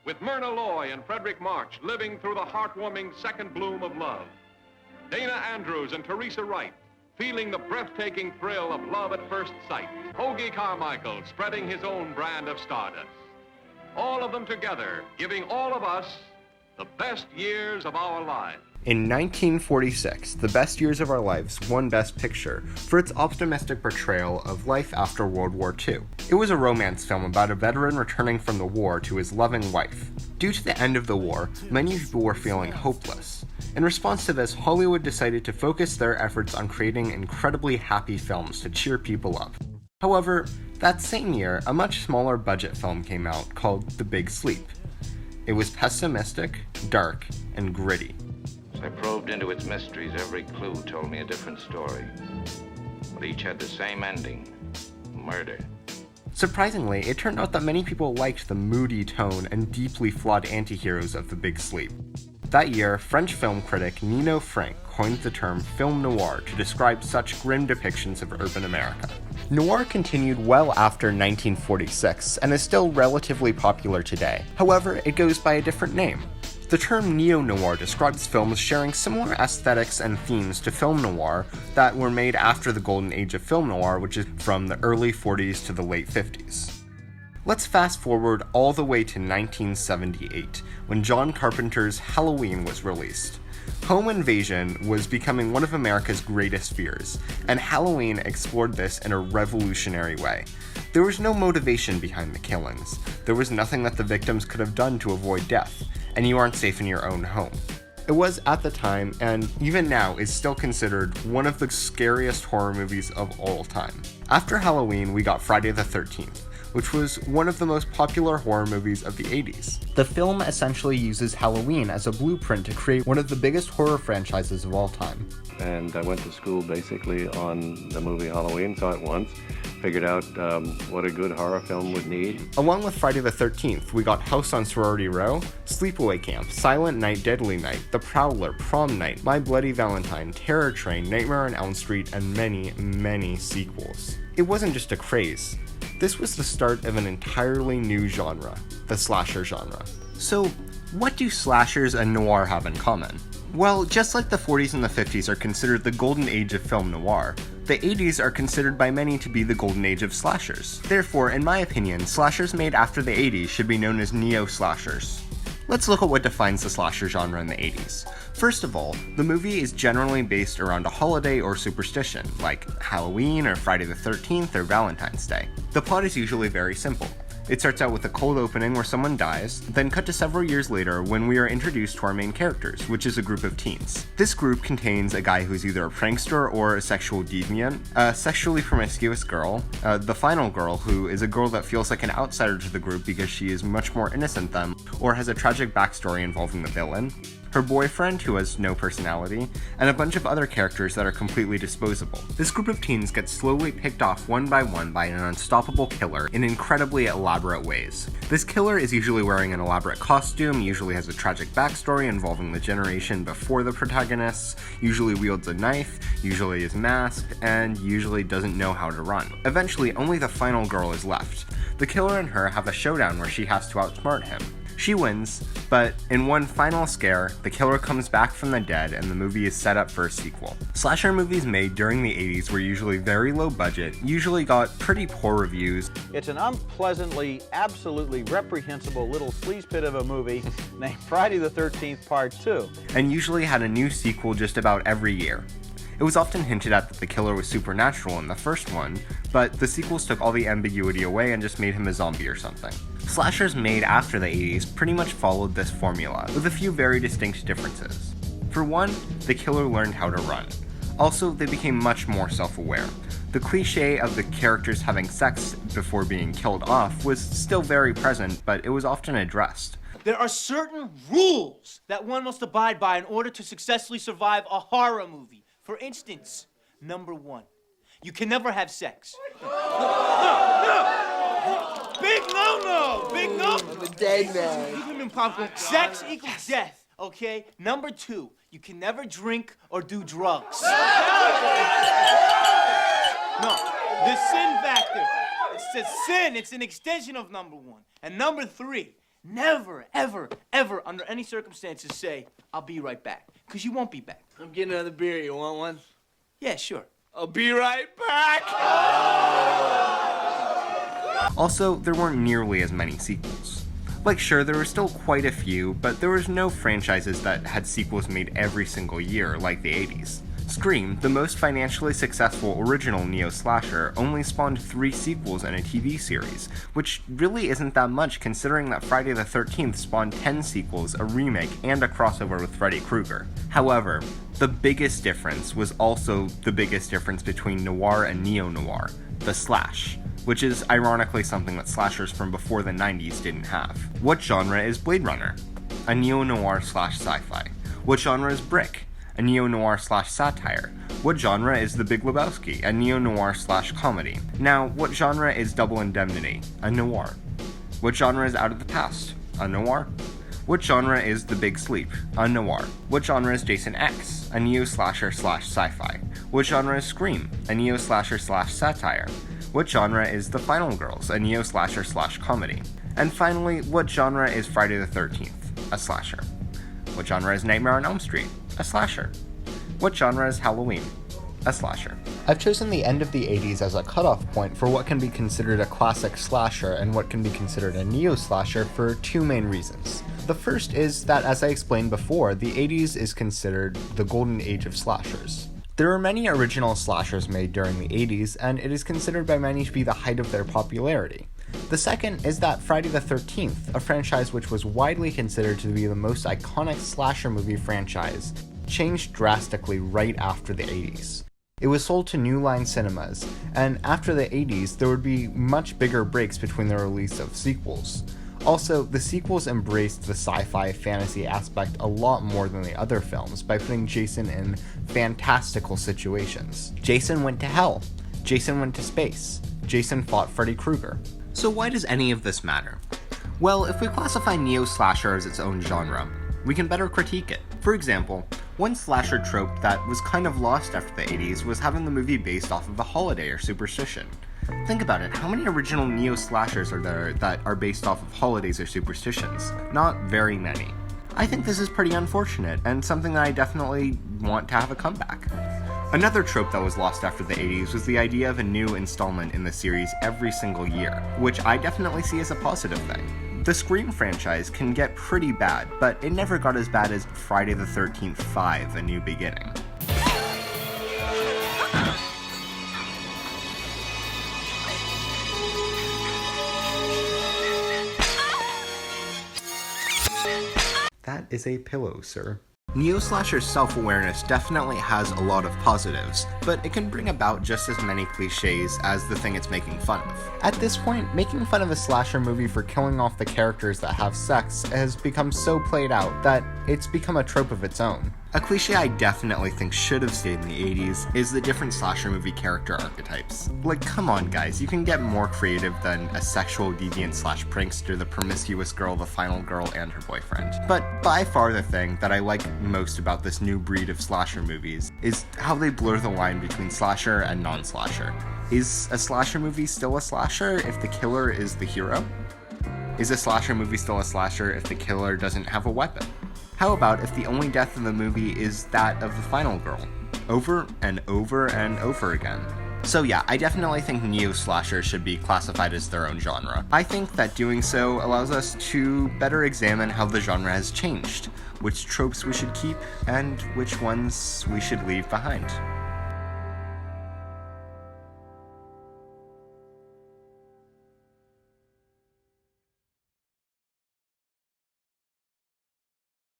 with Myrna Loy and Frederick March living through the heartwarming second bloom of love. Dana Andrews and Teresa Wright feeling the breathtaking thrill of love at first sight. Hoagie Carmichael spreading his own brand of stardust. All of them together, giving all of us the best years of our lives. In 1946, The Best Years of Our Lives won Best Picture for its optimistic portrayal of life after World War II. It was a romance film about a veteran returning from the war to his loving wife. Due to the end of the war, many people were feeling hopeless. In response to this, Hollywood decided to focus their efforts on creating incredibly happy films to cheer people up. However, that same year, a much smaller budget film came out called The Big Sleep. It was pessimistic, dark, and gritty. As I probed into its mysteries, every clue told me a different story. But each had the same ending: murder. Surprisingly, it turned out that many people liked the moody tone and deeply flawed anti-heroes of The Big Sleep. That year, French film critic Nino Frank coined the term film noir to describe such grim depictions of urban America. Noir continued well after 1946 and is still relatively popular today. However, it goes by a different name. The term Neo Noir describes films sharing similar aesthetics and themes to film noir that were made after the golden age of film noir, which is from the early 40s to the late 50s. Let's fast forward all the way to 1978, when John Carpenter's Halloween was released. Home invasion was becoming one of America's greatest fears, and Halloween explored this in a revolutionary way. There was no motivation behind the killings. There was nothing that the victims could have done to avoid death, and you aren't safe in your own home. It was at the time, and even now is still considered, one of the scariest horror movies of all time. After Halloween, we got Friday the 13th. Which was one of the most popular horror movies of the 80s. The film essentially uses Halloween as a blueprint to create one of the biggest horror franchises of all time. And I went to school basically on the movie Halloween, saw it once, figured out what a good horror film would need. Along with Friday the 13th, we got House on Sorority Row, Sleepaway Camp, Silent Night, Deadly Night, The Prowler, Prom Night, My Bloody Valentine, Terror Train, Nightmare on Elm Street, and many, many sequels. It wasn't just a craze. This was the start of an entirely new genre, the slasher genre. So, what do slashers and noir have in common? Well, just like the 40s and the 50s are considered the golden age of film noir, the 80s are considered by many to be the golden age of slashers. Therefore, in my opinion, slashers made after the 80s should be known as neo-slashers. Let's look at what defines the slasher genre in the 80s. First of all, the movie is generally based around a holiday or superstition, like Halloween or Friday the 13th or Valentine's Day. The plot is usually very simple. It starts out with a cold opening where someone dies, then cut to several years later when we are introduced to our main characters, which is a group of teens. This group contains a guy who's either a prankster or a sexual deviant, a sexually promiscuous girl, the final girl who is a girl that feels like an outsider to the group because she is much more innocent than them, or has a tragic backstory involving the villain, her boyfriend, who has no personality, and a bunch of other characters that are completely disposable. This group of teens gets slowly picked off one by one by an unstoppable killer in incredibly elaborate ways. This killer is usually wearing an elaborate costume, usually has a tragic backstory involving the generation before the protagonists, usually wields a knife, usually is masked, and usually doesn't know how to run. Eventually, only the final girl is left. The killer and her have a showdown where she has to outsmart him. She wins, but in one final scare, the killer comes back from the dead and the movie is set up for a sequel. Slasher movies made during the 80s were usually very low budget, usually got pretty poor reviews. It's an unpleasantly, absolutely reprehensible little sleaze pit of a movie named Friday the 13th Part 2. And usually had a new sequel just about every year. It was often hinted at that the killer was supernatural in the first one, but the sequels took all the ambiguity away and just made him a zombie or something. Slashers made after the 80s pretty much followed this formula, with a few very distinct differences. For one, the killer learned how to run. Also, they became much more self-aware. The cliche of the characters having sex before being killed off was still very present, but it was often addressed. There are certain rules that one must abide by in order to successfully survive a horror movie. For instance, number 1, you can never have sex. No! Big no-no! Big no! I'm a dead man. Sex equals death, okay? Number 2, you can never drink or do drugs. No, the sin factor. It's a sin. It's an extension of number 1. And number 3, never, ever, ever, under any circumstances say, I'll be right back. Because you won't be back. I'm getting another beer. You want one? Yeah, sure. I'll be right back. Also, there weren't nearly as many sequels. Like, sure, there were still quite a few, but there was no franchises that had sequels made every single year like the 80s. Scream, the most financially successful original neo-slasher, only spawned 3 sequels and a TV series, which really isn't that much considering that Friday the 13th spawned 10 sequels, a remake, and a crossover with Freddy Krueger. However, the biggest difference was also the biggest difference between noir and neo-noir, the slash, which is ironically something that slashers from before the 90s didn't have. What genre is Blade Runner? A neo-noir slash sci-fi. What genre is Brick? A neo-noir slash satire. What genre is The Big Lebowski? A neo-noir slash comedy. Now, what genre is Double Indemnity? A noir. What genre is Out of the Past? A noir. What genre is The Big Sleep? A noir. What genre is Jason X? A neo-slasher slash sci-fi. What genre is Scream? A neo-slasher slash satire. What genre is The Final Girls? A neo-slasher slash comedy. And finally, what genre is Friday the 13th? A slasher. What genre is Nightmare on Elm Street? A slasher. What genre is Halloween? A slasher. I've chosen the end of the 80s as a cutoff point for what can be considered a classic slasher and what can be considered a neo-slasher for 2 main reasons. The first is that, as I explained before, the 80s is considered the golden age of slashers. There were many original slashers made during the 80s, and it is considered by many to be the height of their popularity. The second is that Friday the 13th, a franchise which was widely considered to be the most iconic slasher movie franchise, changed drastically right after the 80s. It was sold to New Line Cinemas, and after the 80s there would be much bigger breaks between the release of sequels. Also, the sequels embraced the sci-fi fantasy aspect a lot more than the other films by putting Jason in fantastical situations. Jason went to hell. Jason went to space. Jason fought Freddy Krueger. So why does any of this matter? Well, if we classify neo-slasher as its own genre, we can better critique it. For example, one slasher trope that was kind of lost after the 80s was having the movie based off of a holiday or superstition. Think about it, how many original neo-slashers are there that are based off of holidays or superstitions? Not very many. I think this is pretty unfortunate, and something that I definitely want to have a comeback. Another trope that was lost after the 80s was the idea of a new installment in the series every single year, which I definitely see as a positive thing. The Scream franchise can get pretty bad, but it never got as bad as Friday the 13th 5: A New Beginning. That is a pillow, sir. Neo-slasher's self-awareness definitely has a lot of positives, but it can bring about just as many cliches as the thing it's making fun of. At this point, making fun of a slasher movie for killing off the characters that have sex has become so played out that it's become a trope of its own. A cliche I definitely think should have stayed in the 80s is the different slasher movie character archetypes. Like, come on guys, you can get more creative than a sexual deviant slash prankster, the promiscuous girl, the final girl, and her boyfriend. But by far the thing that I like most about this new breed of slasher movies is how they blur the line between slasher and non-slasher. Is a slasher movie still a slasher if the killer is the hero? Is a slasher movie still a slasher if the killer doesn't have a weapon? How about if the only death in the movie is that of the final girl? Over and over and over again. So yeah, I definitely think neo-slasher should be classified as their own genre. I think that doing so allows us to better examine how the genre has changed, which tropes we should keep, and which ones we should leave behind.